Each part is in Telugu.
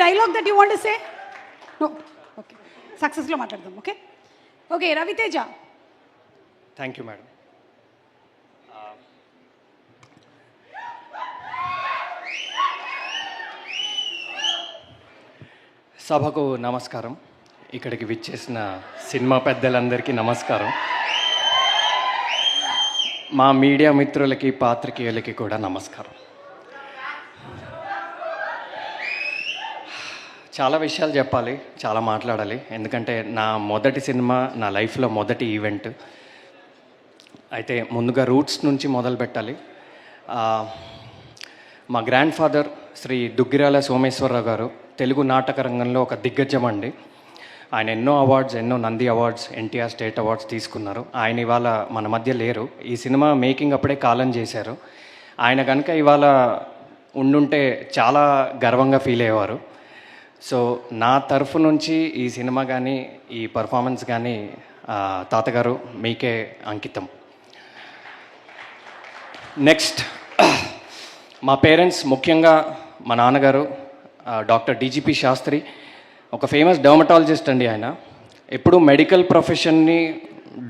Dialogue that you want to say? No. Okay, సక్సెస్లో మాట్లాడదాం. Okay okay, Raviteja. Thank you madam. సభకు నమస్కారం. ఇక్కడికి విచ్చేసిన సినిమా పెద్దలందరికీ నమస్కారం. మా మీడియా మిత్రులకి, పాత్రికేయులకి కూడా నమస్కారం. చాలా విషయాలు చెప్పాలి, చాలా మాట్లాడాలి. ఎందుకంటే నా మొదటి సినిమా, నా లైఫ్లో మొదటి ఈవెంట్. అయితే ముందుగా రూట్స్ నుంచి మొదలు పెట్టాలి. మా గ్రాండ్ ఫాదర్ శ్రీ దుగ్గిరాల సోమేశ్వరరావు గారు తెలుగు నాటక రంగంలో ఒక దిగ్గజం అండి. ఆయన ఎన్నో అవార్డ్స్, ఎన్నో Nandi awards, NTR state awards తీసుకున్నారు. ఆయన ఇవాళ మన మధ్య లేరు. ఈ సినిమా మేకింగ్ అప్పుడే కాలం చేశారు. ఆయన కనుక ఇవాళ ఉండుంటే చాలా గర్వంగా ఫీల్ అయ్యేవారు. సో నా తరఫు నుంచి ఈ సినిమా కానీ, ఈ పర్ఫార్మెన్స్ కానీ తాతగారు మీకే అంకితం. నెక్స్ట్, మా పేరెంట్స్, ముఖ్యంగా మా నాన్నగారు డాక్టర్ డిజిపి శాస్త్రి, ఒక ఫేమస్ డర్మటాలజిస్ట్ అండి. ఆయన ఎప్పుడు మెడికల్ ప్రొఫెషన్ని,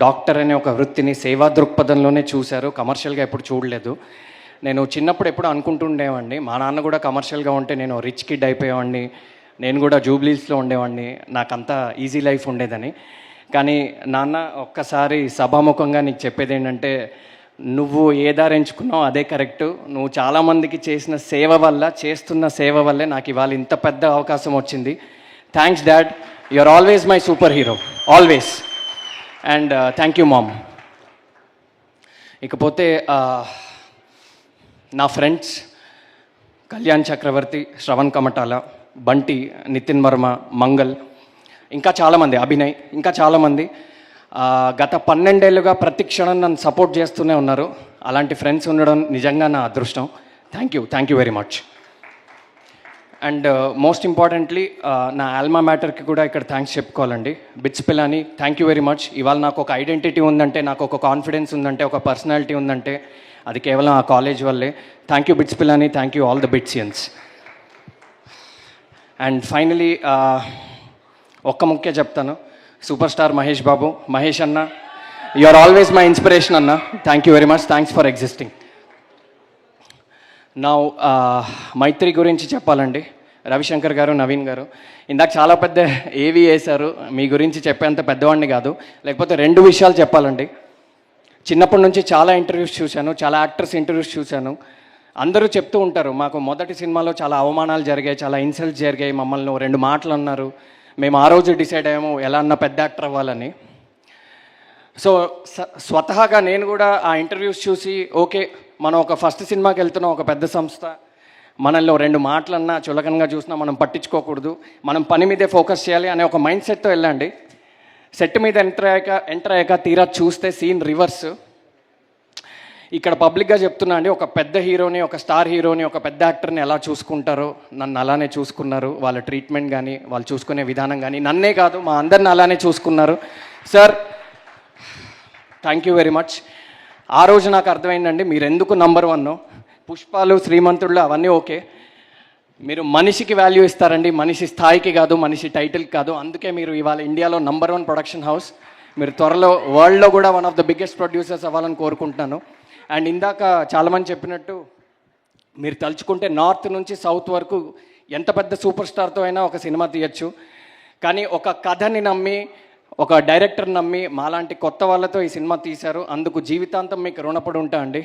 డాక్టర్ అనే ఒక వృత్తిని సేవా దృక్పథంలోనే చూశారు, కమర్షియల్గా ఎప్పుడు చూడలేదు. నేను చిన్నప్పుడు ఎప్పుడు అనుకుంటుండేవాడిని, మా నాన్న కూడా కమర్షియల్గా ఉంటే నేను రిచ్ కిడ్ అయిపోయేవాడిని, నేను కూడా జూబ్లీస్లో ఉండేవాడిని, నాకంతా ఈజీ లైఫ్ ఉండేదని. కానీ నాన్న, ఒక్కసారి సభాముఖంగా నీకు చెప్పేది ఏంటంటే, నువ్వు ఏ దారి ఎంచుకున్నావు అదే కరెక్టు. నువ్వు చాలామందికి చేసిన సేవ వల్ల, చేస్తున్న సేవ వల్లే నాకు ఇవాళ ఇంత పెద్ద అవకాశం వచ్చింది. Thanks dad, you are always my super hero, always. And thank you mom. ఇకపోతే నా ఫ్రెండ్స్ కళ్యాణ్ చక్రవర్తి, శ్రవణ్ కమటాల, బంటి, నితిన్ వర్మ, మంగల్, ఇంకా చాలామంది, అభినయ్, ఇంకా చాలామంది గత 12 ఏళ్ళుగా ప్రతి క్షణం నన్ను సపోర్ట్ చేస్తూనే ఉన్నారు. అలాంటి ఫ్రెండ్స్ ఉండడం నిజంగా నా అదృష్టం. Thank you very much. And most importantly నా ఆల్మా మ్యాటర్కి కూడా ఇక్కడ thanks చెప్పుకోవాలండి. Bits Pilani, thank you very much. ఇవాళ నాకు ఒక ఐడెంటిటీ ఉందంటే, నాకు ఒక కాన్ఫిడెన్స్ ఉందంటే, ఒక పర్సనాలిటీ ఉందంటే అది కేవలం ఆ కాలేజ్ వల్లే. Thank you BITS Pilani, thank you all the Bitsians. And finally ఒక్క ముఖ్య చెప్తాను, సూపర్ స్టార్ మహేష్ బాబు, మహేష్ అన్న, you are always my inspiration అన్న. Thank you very much, thanks for existing. నా మైత్రి గురించి చెప్పాలండి. రవిశంకర్ గారు, నవీన్ గారు ఇందాక చాలా పెద్ద ఏవి వేశారు. మీ గురించి చెప్పేంత పెద్దవాడిని కాదు. లేకపోతే 2 విషయాలు చెప్పాలండి. చిన్నప్పటి నుంచి చాలా ఇంటర్వ్యూస్ చూశాను, చాలా యాక్టర్స్ ఇంటర్వ్యూస్ చూశాను. అందరూ చెప్తూ ఉంటారు, మాకు మొదటి సినిమాలో చాలా అవమానాలు జరిగాయి, చాలా ఇన్సల్ట్స్ జరిగాయి, మమ్మల్ని 2 మాటలు అన్నారు, మేము ఆ రోజు డిసైడ్ అయ్యాము ఎలా అన్న పెద్ద యాక్టర్ అవ్వాలని. సో స్వతహాగా నేను కూడా ఆ ఇంటర్వ్యూస్ చూసి, ఓకే మనం ఒక ఫస్ట్ సినిమాకి వెళ్తున్నాం, ఒక పెద్ద సంస్థ, మనల్లో 2 మాటలన్నా చులకనగా చూసినా మనం పట్టించుకోకూడదు, మనం పని మీదే ఫోకస్ చేయాలి అనే ఒక మైండ్ సెట్తో వెళ్ళండి. సెట్ మీద ఎంటర్ అయ్యాక తీరా చూస్తే సీన్ రివర్స్. ఇక్కడ పబ్లిక్గా చెప్తున్నా అండి, ఒక పెద్ద హీరోని, ఒక స్టార్ హీరోని, ఒక పెద్ద యాక్టర్ని ఎలా చూసుకుంటారో నన్ను అలానే చూసుకున్నారు. వాళ్ళ ట్రీట్మెంట్ కానీ, వాళ్ళు చూసుకునే విధానం కానీ, నన్నే కాదు మా అందరిని అలానే చూసుకున్నారు. Sir thank you very much. ఆ రోజు నాకు అర్థమైందండి మీరు ఎందుకు నంబర్ 1. పుష్పాలు, శ్రీమంతుళ్ళు అవన్నీ ఓకే, మీరు మనిషికి వాల్యూ ఇస్తారండి, మనిషి స్థాయికి కాదు, మనిషి టైటిల్కి కాదు. అందుకే మీరు ఇవాళ ఇండియాలో నంబర్ 1 ప్రొడక్షన్ హౌస్. మీరు త్వరలో వరల్డ్లో కూడా one of the biggest producers అవ్వాలని కోరుకుంటున్నాను. అండ్ ఇందాక చాలామంది చెప్పినట్టు, మీరు తలుచుకుంటే నార్త్ నుంచి సౌత్ వరకు ఎంత పెద్ద సూపర్ స్టార్తో అయినా ఒక సినిమా తీయచ్చు. కానీ ఒక కథని నమ్మి, ఒక డైరెక్టర్ నమ్మి మాలాంటి కొత్త వాళ్ళతో ఈ సినిమా తీశారు. అందుకు జీవితాంతం మీకు రుణపడి ఉంటా అండి.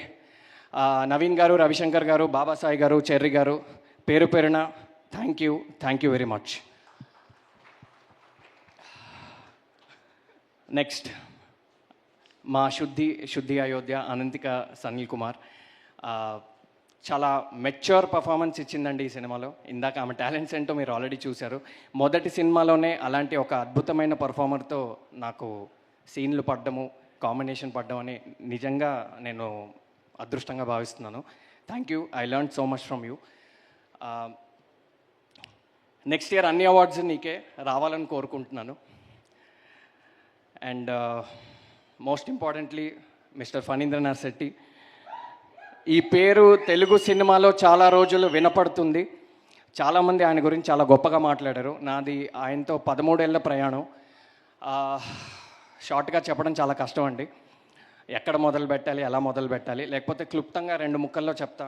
నవీన్ గారు, రవిశంకర్ గారు, బాబాసాయి గారు, చెర్రి గారు, పేరు పేరున thank you very much. Next, మా శుద్ధి అయోధ్య, అనంతిక సనిల్ కుమార్ చాలా మెచ్యూర్ పర్ఫార్మెన్స్ ఇచ్చిందండి ఈ సినిమాలో. ఇందాక ఆమె టాలెంట్స్ ఏంటో మీరు ఆల్రెడీ చూశారు. మొదటి సినిమాలోనే అలాంటి ఒక అద్భుతమైన పర్ఫార్మర్తో నాకు సీన్లు పడ్డము, కాంబినేషన్ పడ్డం అని నిజంగా నేను అదృష్టంగా భావిస్తున్నాను. Thank you, I learn so much from you. Next year అన్ని అవార్డ్స్ నీకే రావాలని కోరుకుంటున్నాను. And most importantly mister Phanindranath Shetty, ఈ పేరు తెలుగు సినిమాలో చాలా రోజులు వినపడుతుంది. చాలామంది ఆయన గురించి చాలా గొప్పగా మాట్లాడారు. నాది ఆయనతో 13 ఏళ్ల ప్రయాణం. షార్ట్గా చెప్పడం చాలా కష్టం అండి. ఎక్కడ మొదలు పెట్టాలి, ఎలా మొదలు పెట్టాలి, లేకపోతే క్లుప్తంగా 2 ముక్కల్లో చెప్తా.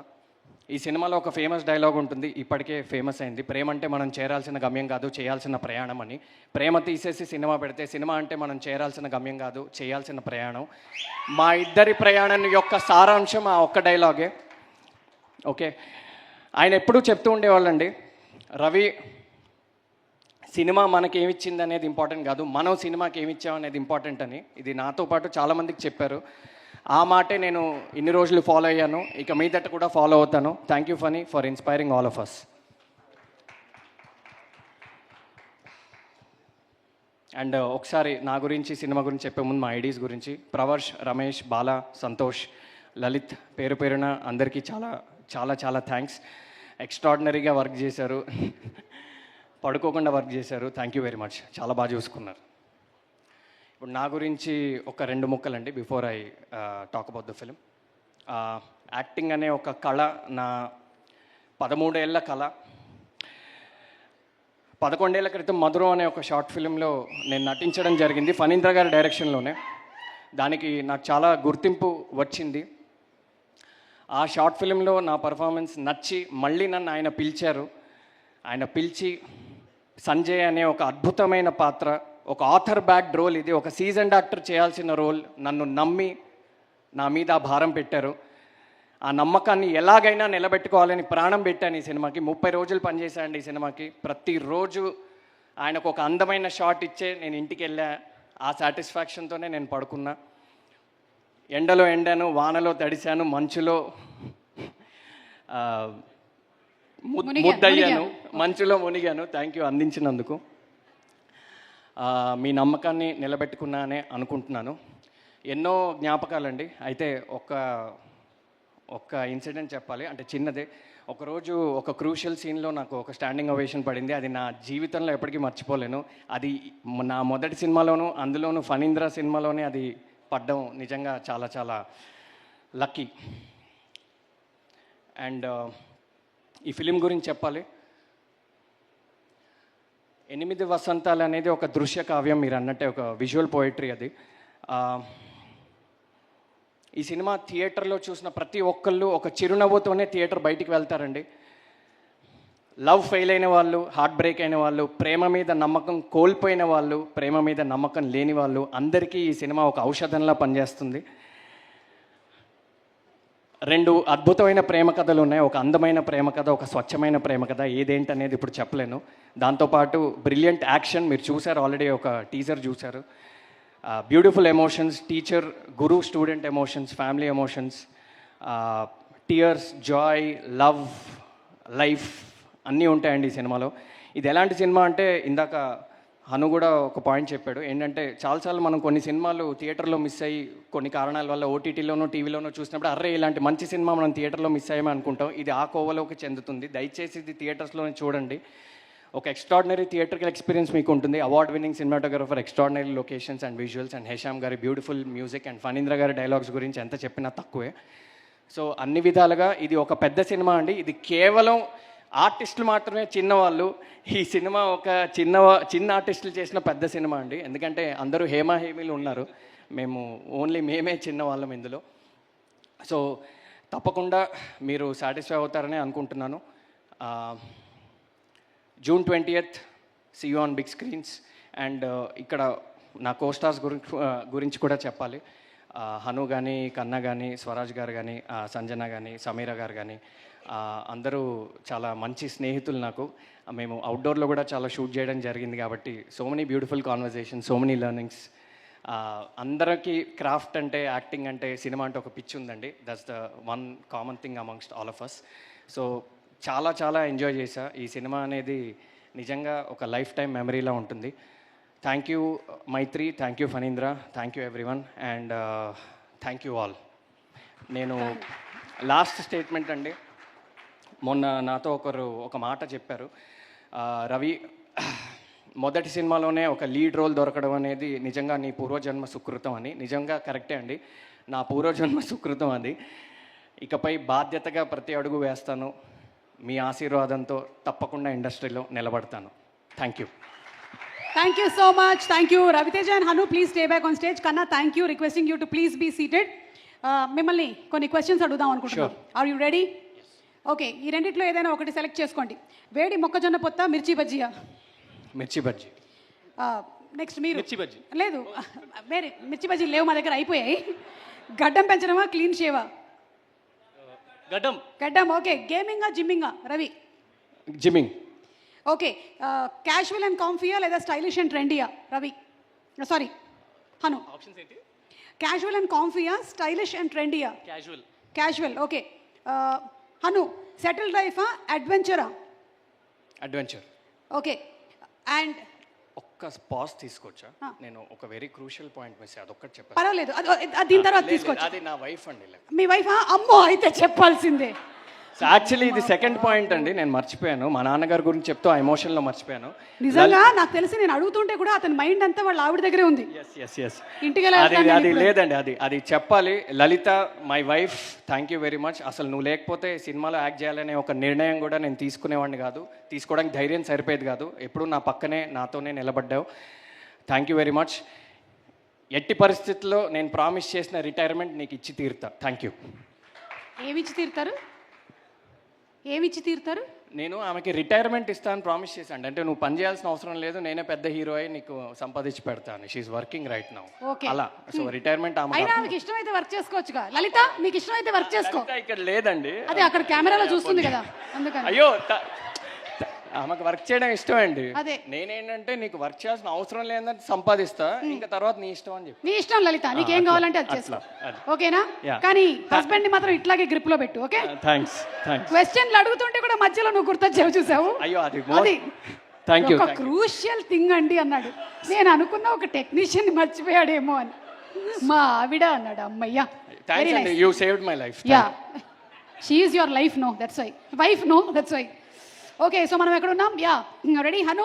ఈ సినిమాలో ఒక ఫేమస్ డైలాగ్ ఉంటుంది, ఇప్పటికే ఫేమస్ అయింది. ప్రేమ అంటే మనం చేరాల్సిన గమ్యం కాదు, చేయాల్సిన ప్రయాణం అని. ప్రేమ తీసేసి సినిమా పెడితే సినిమా అంటే మనం చేరాల్సిన గమ్యం కాదు, చేయాల్సిన ప్రయాణం. మా ఇద్దరి ప్రయాణం యొక్క సారాంశం ఆ ఒక్క డైలాగే. ఓకే, ఆయన ఎప్పుడూ చెప్తూ ఉండేవాళ్ళండి, రవి సినిమా మనకి ఏమిచ్చింది అనేది ఇంపార్టెంట్ కాదు, మనం సినిమాకి ఏమిచ్చాం అనేది ఇంపార్టెంట్ అని. ఇది నాతో పాటు చాలామందికి చెప్పారు. ఆ మాటే నేను ఇన్ని రోజులు ఫాలో అయ్యాను, ఇక మీదట కూడా ఫాలో అవుతాను. Thank you Phani for inspiring all of us. And ఒకసారి నా గురించి, సినిమా గురించి చెప్పే ముందు మా ఐడీస్ గురించి. ప్రవర్ష్, రమేష్, బాలా, సంతోష్, లలిత్, పేరు పేరున అందరికీ చాలా చాలా చాలా థ్యాంక్స్. ఎక్స్ట్రాడినరీగా వర్క్ చేశారు, పడుకోకుండా వర్క్ చేశారు. థ్యాంక్ యూ వెరీ మచ్, చాలా బాగా చూసుకున్నారు. ఇప్పుడు నా గురించి ఒక 2 ముక్కలండి before I talk about the film. Acting అనే ఒక కళ నా 13 ఏళ్ల కళ. 11 ఏళ్ల క్రితం మధురం అనే ఒక షార్ట్ ఫిలింలో నేను నటించడం జరిగింది, ఫణీంద్ర గారి డైరెక్షన్లోనే. దానికి నాకు చాలా గుర్తింపు వచ్చింది. ఆ షార్ట్ ఫిలింలో నా పర్ఫార్మెన్స్ నచ్చి మళ్ళీ నన్ను ఆయన పిలిచారు. ఆయన పిలిచి సంజయ్ అనే ఒక అద్భుతమైన పాత్ర, ఒక ఆథర్ బ్యాక్డ్ రోల్, ఇది ఒక సీజన్ డాక్టర్ చేయాల్సిన రోల్, నన్ను నమ్మి నా మీద ఆ భారం పెట్టారు. ఆ నమ్మకాన్ని ఎలాగైనా నిలబెట్టుకోవాలని ప్రాణం పెట్టాను ఈ సినిమాకి. 30 రోజులు పనిచేశాను ఈ సినిమాకి. ప్రతిరోజు ఆయనకు ఒక అందమైన షాట్ ఇచ్చే నేను ఇంటికి వెళ్ళా. ఆ సాటిస్ఫాక్షన్తోనే నేను పడుకున్నా. ఎండలో ఎండాను, వానలో తడిశాను, మంచులో ముద్దయ్యాను, మంచులో మునిగాను. థ్యాంక్ యూ అందించినందుకు. మీ నమ్మకాన్ని నిలబెట్టుకున్నానే అనుకుంటున్నాను. ఎన్నో జ్ఞాపకాలండి. అయితే ఒక్క ఇన్సిడెంట్ చెప్పాలి, అంటే చిన్నదే. ఒకరోజు ఒక క్రూషియల్ సీన్లో నాకు ఒక స్టాండింగ్ ఓవేషన్ పడింది. అది నా జీవితంలో ఎప్పటికీ మర్చిపోలేను. అది నా మొదటి సినిమాలోనూ, అందులోనూ ఫణీంద్ర సినిమాలోనే అది పడ్డం నిజంగా చాలా చాలా లక్కీ. అండ్ ఈ ఫిలిం గురించి చెప్పాలి. 8 వసంతాలు అనేది ఒక దృశ్య కావ్యం, మీరు అన్నట్టే ఒక విజువల్ పోయిటరీ అది. ఈ సినిమా థియేటర్లో చూసిన ప్రతి ఒక్కళ్ళు ఒక చిరునవ్వుతోనే థియేటర్ బయటికి వెళ్తారండి. లవ్ ఫెయిల్ అయిన వాళ్ళు, హార్ట్ బ్రేక్ అయిన వాళ్ళు, ప్రేమ మీద నమ్మకం కోల్పోయిన వాళ్ళు, ప్రేమ మీద నమ్మకం లేని వాళ్ళు, అందరికీ ఈ సినిమా ఒక ఔషధంలా పనిచేస్తుంది. 2 అద్భుతమైన ప్రేమ కథలు ఉన్నాయి. ఒక అందమైన ప్రేమ కథ, ఒక స్వచ్ఛమైన ప్రేమ కథ. ఏదేంటనేది ఇప్పుడు చెప్పలేను. దాంతోపాటు బ్రిలియంట్ యాక్షన్, మీరు చూసారు ఆల్రెడీ, ఒక టీజర్ చూశారు. Beautiful emotions, teacher guru student emotions, family emotions, tears, joy, love, life అన్నీ ఉంటాయండి ఈ సినిమాలో. ఇది ఎలాంటి సినిమా అంటే, ఇందాక హను కూడా ఒక పాయింట్ చెప్పాడు, ఏంటంటే చాలాసార్లు మనం కొన్ని సినిమాలు థియేటర్లో మిస్ అయ్యి కొన్ని కారణాల వల్ల ఓటీటీలోనో టీవీలోనో చూసినప్పుడు అర్రే ఇలాంటి మంచి సినిమా మనం థియేటర్లో మిస్ అయ్యామని అనుకుంటాం. ఇది ఆ కోవలోకి చెందుతుంది. దయచేసి ఇది థియేటర్స్లోనే చూడండి. ఒక ఎక్స్ట్రాడినరీ థియేటర్కల్ ఎక్స్పీరియన్స్ మీకు ఉంటుంది. Award winning cinematographer, extraordinary locations and visuals, and Hesham గారి బ్యూటిఫుల్ మ్యూజిక్, అండ్ ఫణీంద్ర గారి డైలాగ్స్ గురించి ఎంత చెప్పినా తక్కువే. సో అన్ని విధాలుగా ఇది ఒక పెద్ద సినిమా అండి. ఇది కేవలం ఆర్టిస్టులు మాత్రమే చిన్నవాళ్ళు. ఈ సినిమా ఒక చిన్న ఆర్టిస్టులు చేసిన పెద్ద సినిమా అండి. ఎందుకంటే అందరూ హేమీలు ఉన్నారు, మేమే చిన్నవాళ్ళం ఇందులో. సో తప్పకుండా మీరు సాటిస్ఫై అవుతారని అనుకుంటున్నాను. June 20th, see you on big screens. And ఇక్కడ నా కోస్టార్స్ గురించి కూడా చెప్పాలి. హను కానీ, కన్నా కానీ, స్వరాజ్ గారు కానీ, సంజన కానీ, సమీర గారు కానీ, అందరూ చాలా మంచి స్నేహితులు నాకు. మేము అవుట్డోర్లో కూడా చాలా షూట్ చేయడం జరిగింది కాబట్టి so many beautiful conversation, so many learnings. అందరికీ క్రాఫ్ట్ అంటే, యాక్టింగ్ అంటే, సినిమా అంటే ఒక పిచ్ ఉందండి. That's the one common thing amongst all of us. So చాలా చాలా ఎంజాయ్ చేశా. ఈ సినిమా అనేది నిజంగా ఒక లైఫ్ టైం మెమరీలా ఉంటుంది. Thank you Maitri, thank you Phanindra, thank you everyone, and thank you all. నేను లాస్ట్ స్టేట్మెంట్ అండి, మొన్న నాతో ఒక మాట చెప్పారు, రవి మొదటి సినిమాలోనే ఒక లీడ్ రోల్ దొరకడం అనేది నిజంగా నీ పూర్వజన్మ సుకృతం అని. నిజంగా కరెక్టే అండి, నా పూర్వజన్మ సుకృతం అది. ఇకపై బాధ్యతగా ప్రతి అడుగు వేస్తాను. మీ ఆశీర్వాదంతో తప్పకుండా ఇండస్ట్రీలో నిలబడతాను. Thank you. Thank you so much. Thank you Raviteja and Hanu. Please stay back on stage. కన్నా thank you. Requesting you to please be seated. మిమ్మల్ని కొన్ని క్వశ్చన్స్ అడుగుదాం అనుకుంటున్నాను. Are you ready? ఓకే, ఈ రెండిట్లో ఏదైనా ఒకటి సెలెక్ట్ చేసుకోండి. వేడి మొక్కజొన్న పొత్త, మిర్చి బజ్జియా? మిర్చి బజ్జీ. నెక్స్ట్ మీరు. మిర్చి బజ్జీ. లేదు, వేరే మిర్చి బజ్జీలు లేవు మా దగ్గర, అయిపోయాయి. గడ్డం పెంచడమా, క్లీన్ షేవా? గడ్డం. గడ్డం. ఓకే, గేమింగా జిమ్మింగా Ravi? Gymming. Okay, casual and కాంఫియా లేదా స్టైలిష్ అండ్ ట్రెండియా రవి? సారీ హను. ఆప్షన్స్ ఏంటి? క్యాషువల్ అండ్ కాంఫియా, స్టైలిష్ అండ్ ట్రెండియా? Casual. Casual. Okay, Hanu settle లైఫా, అడ్వెంచరా? అడ్వెంచర్. ఓకే, అండ్ ఒక్క పాజ్ తీసుకోవచ్చా? నేను ఒక వెరీ క్రూషియల్ పాయింట్ మిస్, అదొక్కటి చెప్పాను. పర్వాలేదు, దీని తర్వాత తీసుకోవచ్చు. అది నా వైఫ్ అండి. మీ వైఫా? అమ్మో, అయితే చెప్పాల్సిందే. యాక్చువల్లీ ఇది సెకండ్ పాయింట్ అండి, నేను మర్చిపోయాను. మా నాన్నగారి గురించి చెప్తూ ఆ ఎమోషన్లో మర్చిపోయాను. నిజంగా నాకు తెలిసి నేను అడుగుతుంటే కూడా అతని మైండ్ అంతా వాళ్ళ ఆవిడ దగ్గరే ఉంది. ఇంటికి అది లేదండి, అది చెప్పాలి. Lalitha my wife, thank you very much. అసలు నువ్వు లేకపోతే సినిమాలో యాక్ట్ చేయాలనే ఒక నిర్ణయం కూడా నేను తీసుకునేవాడిని కాదు, తీసుకోవడానికి ధైర్యం సరిపోయేది కాదు. ఎప్పుడు నా పక్కనే నాతోనే నిలబడ్డావు. Thank you very much. ఎట్టి పరిస్థితుల్లో నేను ప్రామిస్ చేసిన రిటైర్మెంట్ నీకు ఇచ్చి తీరుతా. Thank you. ఏమిచ్చి తీరుతారు? ఏమిచ్చి తీరుతారు? నేను ఆమెకి రిటైర్మెంట్ ఇస్తాను ప్రామిస్ చేశాను. అంటే నువ్వు పని చేయాల్సిన అవసరం లేదు, నేనే పెద్ద హీరో అయి నీకు సంపాదించి పెడతాను. She's working right now. అలా సో రిటైర్మెంట్ అయినా ఆమెకి ఇష్టమైతే వర్క్ చేసుకోవచ్చుగా. లలిత, నీకు ఇష్టమైతే వర్క్ చేసుకో. ఇక్కడ లేదండి, అదే అక్కడ కెమెరాలో చూస్తుంది కదా, అందుకని. అయ్యో, ఆమెకు వర్క్ చేయడం ఇష్టం అండి. అదే నేనేంటంటే నీకు వర్క్ చేయాల్సిన అవసరం లేదంటే సంపాదిస్తా, ఇంకా తర్వాత నీ ఇష్టం అని చెప్పి. నీ ఇష్టం లలిత, నీకేం కావాలంటే అది చేసుకో. ఓకేనా? కానీ హస్బెండ్ ని మాత్రం ఇట్లాగే గ్రిప్ లో పెట్టు. Okay, thanks. క్వశ్చన్లు అడుగుతుంటే కూడా మధ్యలో నువ్వు గుర్తొచ్చావు, చూసావు? అయ్యో, అది థ్యాంక్ యూ. ఒక క్రూషియల్ థింగ్ అండి అన్నాడు. నేను అనుకున్న ఒక టెక్నీషియన్ మర్చిపోయాడేమో అని. మా ఆవిడ అన్నాడు. అమ్మయ్యా, థాంక్స్ అండి, you saved my life. Ya, she is your life. No that's why. Wife. No that's why. Okay, so మనం ఎక్కడ ఉన్నాం? Ya, ready Hanu?